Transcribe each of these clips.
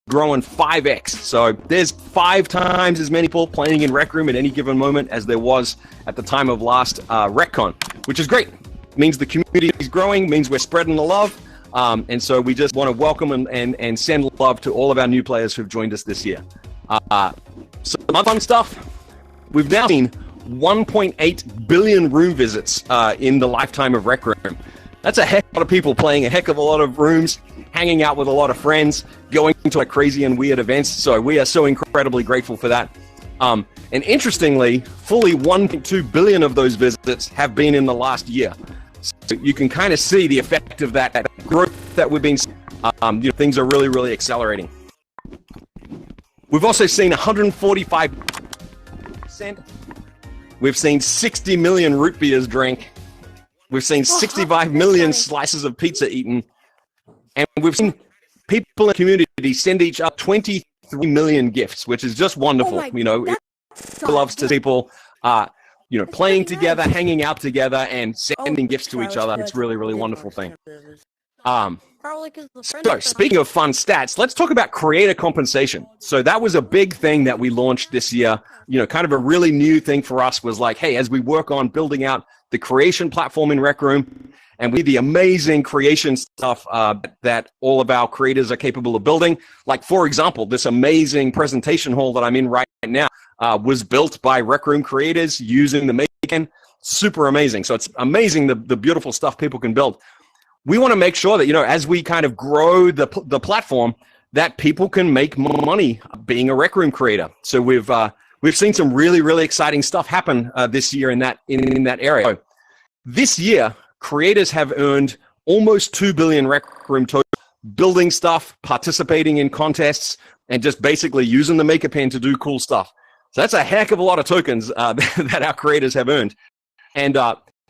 growing 5x. So there's 5 times as many people playing in Rec Room at any given moment as there was at the time of last RecCon, which is great. It means the community is growing, means we're spreading the love. And so we just want to welcome and send love to all of our new players who've joined us this year. So some fun stuff. We've now seen 1.8 billion room visits in the lifetime of Rec Room. That's a heck of a lot of people playing a heck of a lot of rooms, hanging out with a lot of friends, going to like crazy and weird events. So we are so incredibly grateful for that. And interestingly, fully 1.2 billion of those visits have been in the last year. So you can kind of see the effect of that growth that we've been seeing. Things are really, really accelerating. We've also seen 145%. We've seen 60 million root beers drank. We've seen 65 million slices of pizza eaten. And we've seen people in the community send each other 23 million gifts, which is just wonderful. It loves to see people, playing together, hanging out together, and sending gifts to each other. It's really, really wonderful thing. So speaking of fun stats, let's talk about creator compensation. So that was a big thing that we launched this year. Kind of a really new thing for us was like, hey, as we work on building out the creation platform in Rec Room, and we the amazing creation stuff that all of our creators are capable of building. Like, for example, this amazing presentation hall that I'm in right now was built by Rec Room creators using the Maker. Super amazing. So it's amazing the beautiful stuff people can build. We want to make sure that, as we kind of grow the platform, that people can make more money being a Rec Room creator. So we've seen some really, really exciting stuff happen this year in that area. So this year, creators have earned almost 2 billion Rec Room tokens, building stuff, participating in contests, and just basically using the Maker Pen to do cool stuff. So that's a heck of a lot of tokens that our creators have earned. And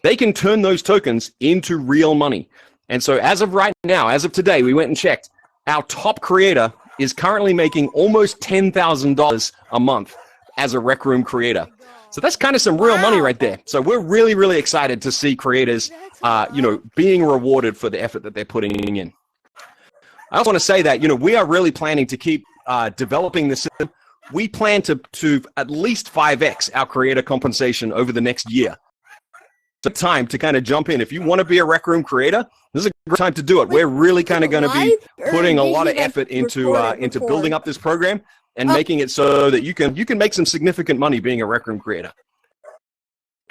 they can turn those tokens into real money. And so as of right now, as of today, we went and checked, our top creator is currently making almost $10,000 a month as a Rec Room creator. So that's kind of some real money right there. So we're really, really excited to see creators, being rewarded for the effort that they're putting in. I also want to say that, we are really planning to keep developing the system. We plan to at least 5x our creator compensation over the next year. It's a time to kind of jump in. If you want to be a Rec Room creator, this is a great time to do it. We're really kind of going to be putting a lot of effort into building up this program and making it so that you can make some significant money being a Rec Room creator.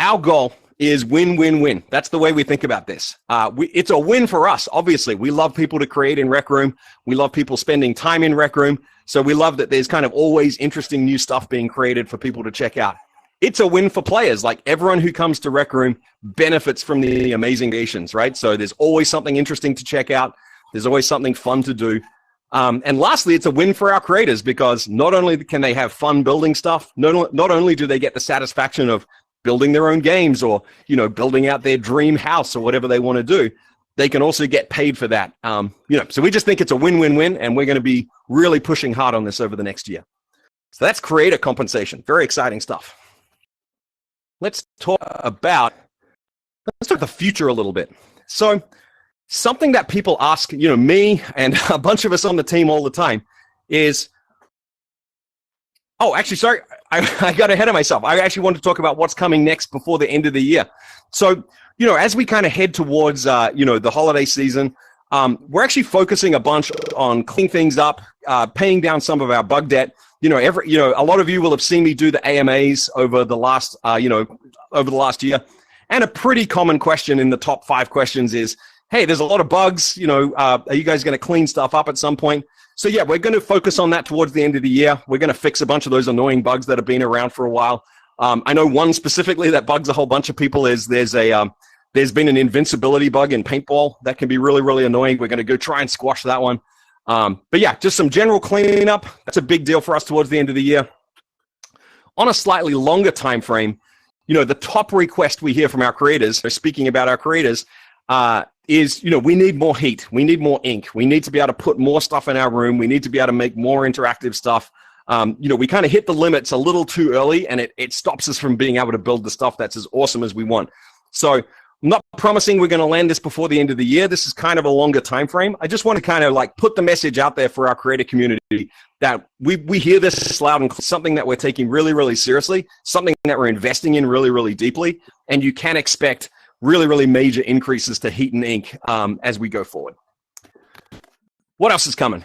Our goal is win-win-win. That's the way we think about this. It's a win for us, obviously. We love people to create in Rec Room. We love people spending time in Rec Room. So we love that there's kind of always interesting new stuff being created for people to check out. It's a win for players. Like, everyone who comes to Rec Room benefits from the amazing creations, right? So there's always something interesting to check out. There's always something fun to do. And lastly, it's a win for our creators because not only can they have fun building stuff, not only do they get the satisfaction of building their own games or, building out their dream house or whatever they want to do, they can also get paid for that. So we just think it's a win-win-win, and we're going to be really pushing hard on this over the next year. So that's creator compensation. Very exciting stuff. Let's talk about the future a little bit. So something that people ask, me and a bunch of us on the team all the time is, sorry, I got ahead of myself. I actually want to talk about what's coming next before the end of the year. So, as we kind of head towards, the holiday season, we're actually focusing a bunch on cleaning things up, paying down some of our bug debt. A lot of you will have seen me do the AMAs over the last year. And a pretty common question in the top 5 questions is, hey, there's a lot of bugs, are you guys going to clean stuff up at some point? So yeah, we're going to focus on that towards the end of the year. We're going to fix a bunch of those annoying bugs that have been around for a while. I know one specifically that bugs a whole bunch of people is there's been an invincibility bug in paintball that can be really, really annoying. We're going to go try and squash that one. But yeah, just some general cleaning up. That's a big deal for us towards the end of the year. On a slightly longer time frame, the top request we hear from our creators, so speaking about our creators, is, we need more heat. We need more ink. We need to be able to put more stuff in our room. We need to be able to make more interactive stuff. We kind of hit the limits a little too early, and it stops us from being able to build the stuff that's as awesome as we want. So I'm not promising we're going to land this before the end of the year. This is kind of a longer time frame. I just want to kind of like put the message out there for our creator community that we hear this loud and clear, something that we're taking really, really seriously, something that we're investing in really, really deeply, and you can expect really, really major increases to heat and ink as we go forward. What else is coming?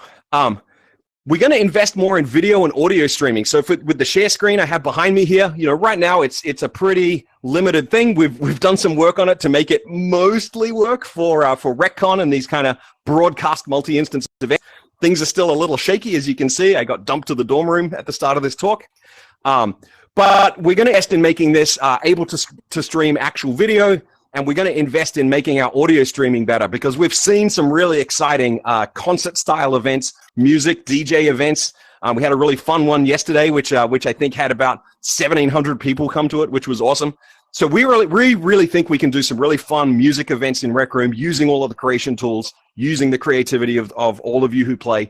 We're going to invest more in video and audio streaming. So with the share screen I have behind me here, right now it's a pretty limited thing. We've done some work on it to make it mostly work for RecCon and these kind of broadcast multi-instance events. Things are still a little shaky, as you can see. I got dumped to the dorm room at the start of this talk. But we're going to invest in making this able to stream actual video, and we're going to invest in making our audio streaming better because we've seen some really exciting concert-style events, music, DJ events. We had a really fun one yesterday, which I think had about 1,700 people come to it, which was awesome. So we really think we can do some really fun music events in Rec Room using all of the creation tools, using the creativity of all of you who play.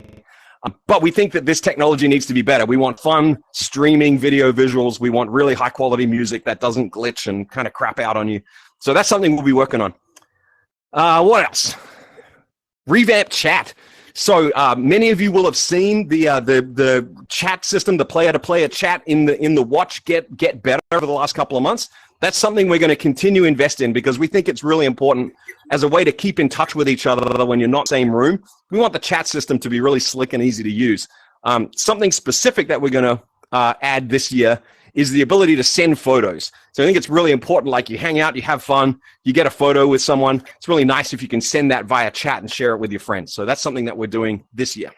But we think that this technology needs to be better. We want fun streaming video visuals. We want really high-quality music that doesn't glitch and kind of crap out on you. So that's something we'll be working on. What else? Revamped Chat. So many of you will have seen the chat system, the player-to-player chat in the watch get better over the last couple of months. That's something we're going to continue to invest in because we think it's really important as a way to keep in touch with each other when you're not in the same room. We want the chat system to be really slick and easy to use. Something specific that we're going to add this year is the ability to send photos. So I think it's really important, like you hang out, you have fun, you get a photo with someone. It's really nice if you can send that via chat and share it with your friends. So that's something that we're doing this year.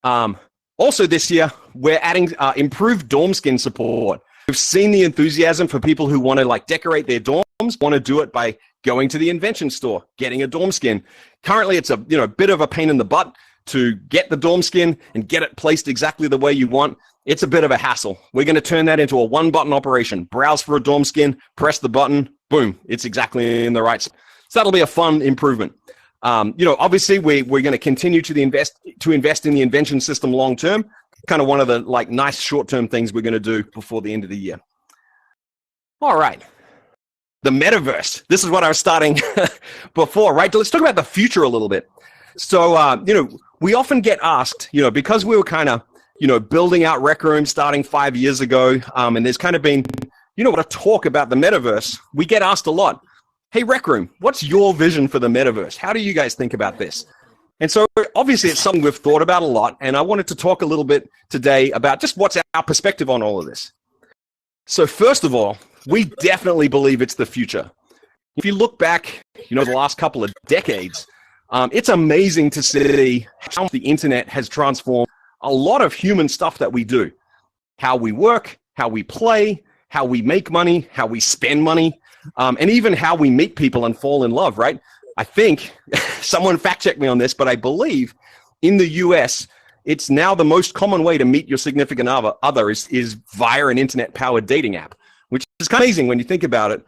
Also this year, we're adding improved dorm skin support. We've seen the enthusiasm for people who want to like decorate their dorms, want to do it by going to the invention store, getting a dorm skin. Currently, it's a bit of a pain in the butt to get the dorm skin and get it placed exactly the way you want. It's a bit of a hassle. We're going to turn that into a one-button operation. Browse for a dorm skin, press the button, boom, it's exactly in the right spot. So that'll be a fun improvement. Obviously, we're going to continue to invest in the invention system long term. Kind of one of the like nice short-term things we're going to do before the end of the year. All right. The metaverse. This is what I was starting before, right? Let's talk about the future a little bit. So, we often get asked, because we were kind of, building out Rec Room starting 5 years ago, and there's kind of been, a talk about the metaverse. We get asked a lot, hey, Rec Room, what's your vision for the metaverse? How do you guys think about this? And so obviously it's something we've thought about a lot, and I wanted to talk a little bit today about just what's our perspective on all of this. So first of all, we definitely believe it's the future. If you look back, the last couple of decades, it's amazing to see how the internet has transformed a lot of human stuff that we do. How we work, how we play, how we make money, how we spend money, and even how we meet people and fall in love, right? I think, someone fact check me on this, but I believe in the US, it's now the most common way to meet your significant other is via an internet-powered dating app, which is kind of amazing when you think about it.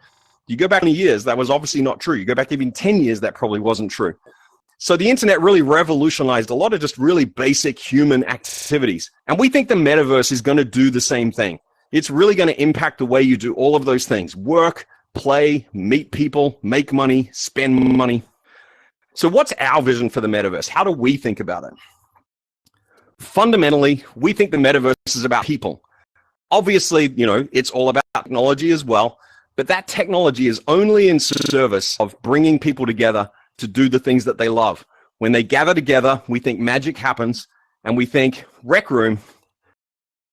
You go back 20 years, that was obviously not true. You go back even 10 years, that probably wasn't true. So the internet really revolutionized a lot of just really basic human activities. And we think the metaverse is going to do the same thing. It's really going to impact the way you do all of those things. Work, play, meet people, make money, spend money. So what's our vision for the metaverse? How do we think about it? Fundamentally, we think the metaverse is about people. Obviously, it's all about technology as well, but that technology is only in service of bringing people together to do the things that they love. When they gather together, we think magic happens, and we think Rec Room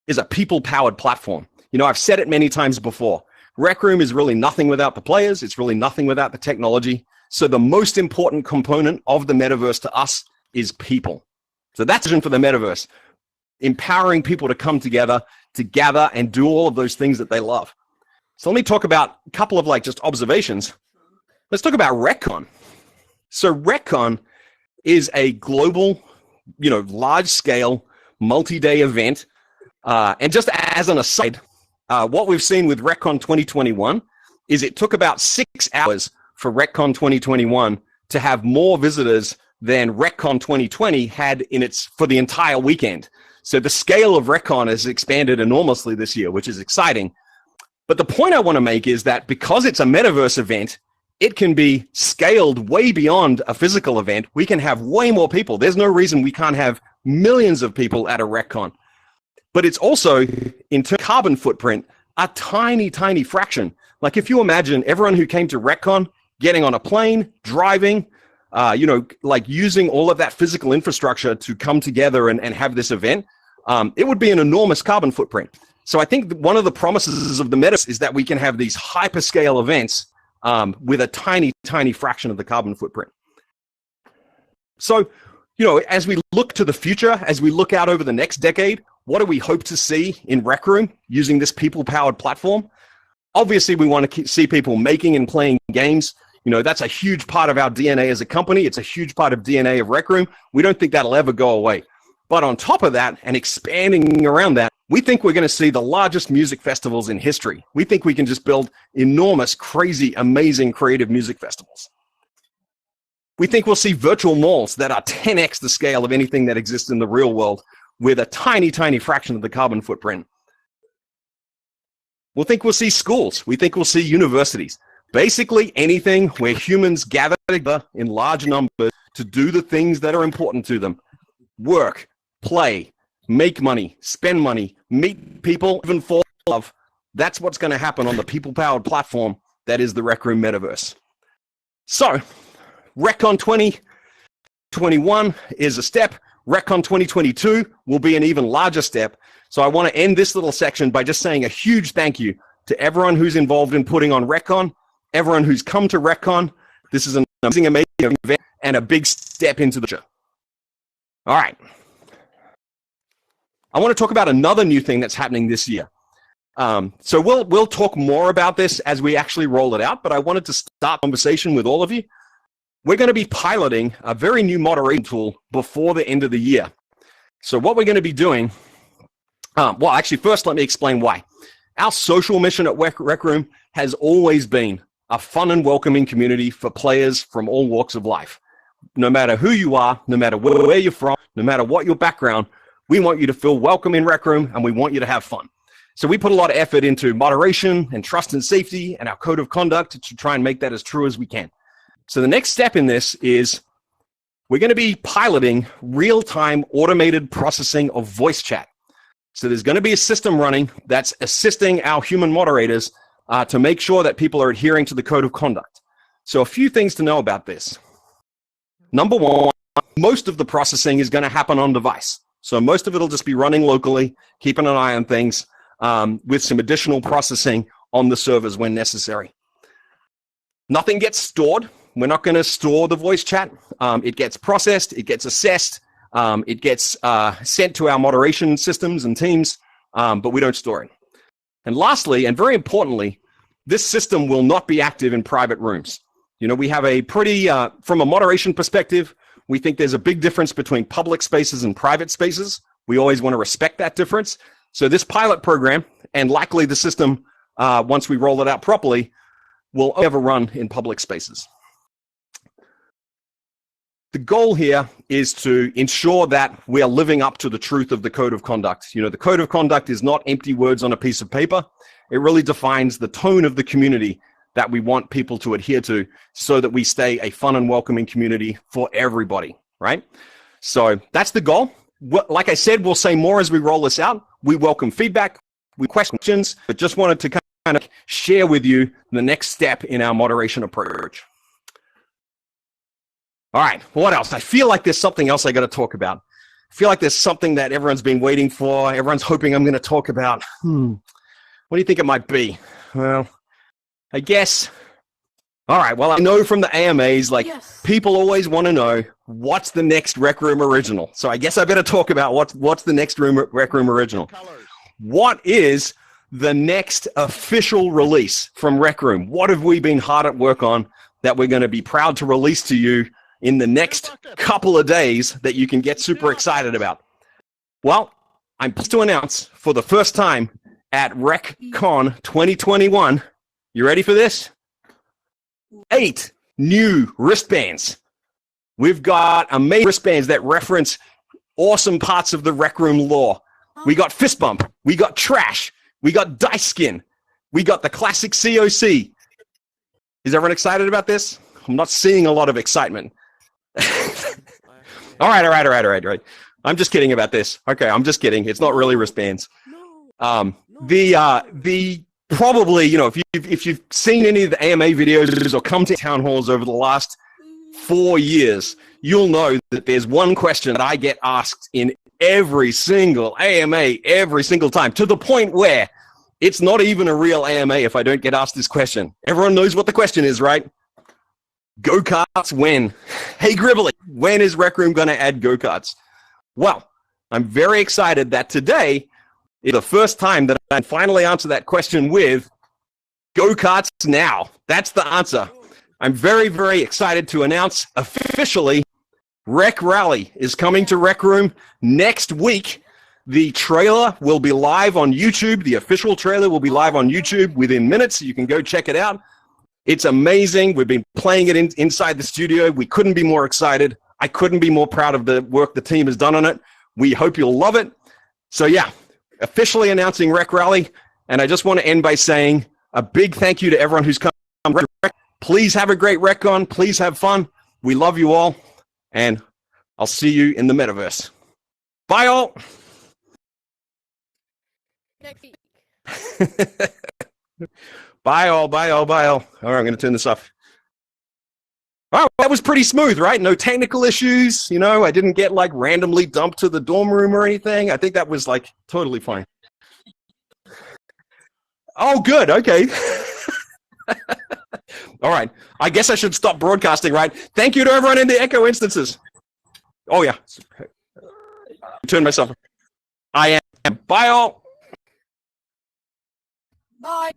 is a people-powered platform. I've said it many times before. Rec Room is really nothing without the players. It's really nothing without the technology. So the most important component of the metaverse to us is people. So that's the vision for the metaverse, empowering people to come together, to gather and do all of those things that they love. So let me talk about a couple of just observations. Let's talk about RecCon. So RecCon is a global, large-scale, multi-day event. And just as an aside, what we've seen with RecCon 2021 is it took about 6 hours for RecCon 2021 to have more visitors than RecCon 2020 had for the entire weekend. So the scale of RecCon has expanded enormously this year, which is exciting. But the point I want to make is that because it's a metaverse event, it can be scaled way beyond a physical event. We can have way more people. There's no reason we can't have millions of people at a RecCon. But it's also, in terms of carbon footprint, a tiny, tiny fraction. Like if you imagine everyone who came to RecCon getting on a plane, driving, like using all of that physical infrastructure to come together and have this event, it would be an enormous carbon footprint. So I think one of the promises of the Metaverse is that we can have these hyperscale events with a tiny, tiny fraction of the carbon footprint. So, as we look to the future, as we look out over the next decade, what do we hope to see in Rec Room using this people-powered platform? Obviously, we want to see people making and playing games. That's a huge part of our DNA as a company. It's a huge part of DNA of Rec Room. We don't think that'll ever go away. But on top of that, and expanding around that, we think we're going to see the largest music festivals in history. We think we can just build enormous, crazy, amazing, creative music festivals. We think we'll see virtual malls that are 10x the scale of anything that exists in the real world with a tiny, tiny fraction of the carbon footprint. We'll see schools. We think we'll see universities. Basically anything where humans gather together in large numbers to do the things that are important to them. Work, play, make money, spend money, meet people, even fall in love. That's what's going to happen on the people-powered platform that is the Rec Room Metaverse. So, RecCon 2021 is a step. RecCon 2022 will be an even larger step. So I want to end this little section by just saying a huge thank you to everyone who's involved in putting on RecCon, everyone who's come to RecCon. This is an amazing event and a big step into the future. All right. I want to talk about another new thing that's happening this year. So we'll talk more about this as we actually roll it out, but I wanted to start a conversation with all of you. We're going to be piloting a very new moderation tool before the end of the year. So what we're going to be doing, first let me explain why. Our social mission at Rec Room has always been a fun and welcoming community for players from all walks of life. No matter who you are, no matter where you're from, no matter what your background, we want you to feel welcome in Rec Room and we want you to have fun. So we put a lot of effort into moderation and trust and safety and our code of conduct to try and make that as true as we can. So the next step in this is we're going to be piloting real-time automated processing of voice chat. So there's going to be a system running that's assisting our human moderators to make sure that people are adhering to the code of conduct. So a few things to know about this. Number one, most of the processing is going to happen on device. So most of it will just be running locally, keeping an eye on things with some additional processing on the servers when necessary. Nothing gets stored. We're not going to store the voice chat. It gets processed, it gets assessed, it gets sent to our moderation systems and teams, but we don't store it. And lastly, and very importantly, this system will not be active in private rooms. We have a pretty, from a moderation perspective, we think there's a big difference between public spaces and private spaces. We always want to respect that difference. So this pilot program, and likely the system, once we roll it out properly, will ever run in public spaces. The goal here is to ensure that we are living up to the truth of the code of conduct. The code of conduct is not empty words on a piece of paper. It really defines the tone of the community that we want people to adhere to so that we stay a fun and welcoming community for everybody, right? So that's the goal. Like I said, we'll say more as we roll this out. We welcome feedback, we questions, but just wanted to kind of share with you the next step in our moderation approach. All right, what else? I feel like there's something else I got to talk about. I feel like there's something that everyone's been waiting for. Everyone's hoping I'm going to talk about. What do you think it might be? Well, I guess. All right, well, I know from the AMAs, people always want to know what's the next Rec Room original. So I guess I better talk about what's the next Rec Room original. What is the next official release from Rec Room? What have we been hard at work on that we're going to be proud to release to you in the next couple of days that you can get super excited about? Well, I'm pleased to announce for the first time at RecCon 2021, you ready for this? 8 new wristbands. We've got amazing wristbands that reference awesome parts of the Rec Room lore. We got fist bump, we got trash, we got dice skin, We got the classic COC. Is everyone excited about this? I'm not seeing a lot of excitement. All right. I'm just kidding about this. Okay, I'm just kidding. It's not really wristbands. The probably, if you've seen any of the AMA videos or come to town halls over the last 4 years, you'll know that there's one question that I get asked in every single AMA every single time, to the point where it's not even a real AMA if I don't get asked this question. Everyone knows what the question is, right? Go-karts when? Hey, Gribbly, when is Rec Room going to add go-karts? Well, I'm very excited that today is the first time that I can finally answer that question with go-karts now. That's the answer. I'm very, very excited to announce officially Rec Rally is coming to Rec Room next week. The trailer will be live on YouTube. The official trailer will be live on YouTube within minutes. You can go check it out. It's amazing. We've been playing it inside the studio. We couldn't be more excited. I couldn't be more proud of the work the team has done on it. We hope you'll love it. So yeah, officially announcing Rec Rally. And I just want to end by saying a big thank you to everyone who's come. Please have a great RecCon. Please have fun. We love you all. And I'll see you in the Metaverse. Bye all. Next week. Bye all. All right, I'm going to turn this off. Oh, that was pretty smooth, right? No technical issues. I didn't get like randomly dumped to the dorm room or anything. I think that was like totally fine. Oh, good. Okay. All right. I guess I should stop broadcasting, right? Thank you to everyone in the Echo instances. Oh, yeah. Turn myself. I am. Bye all. Bye.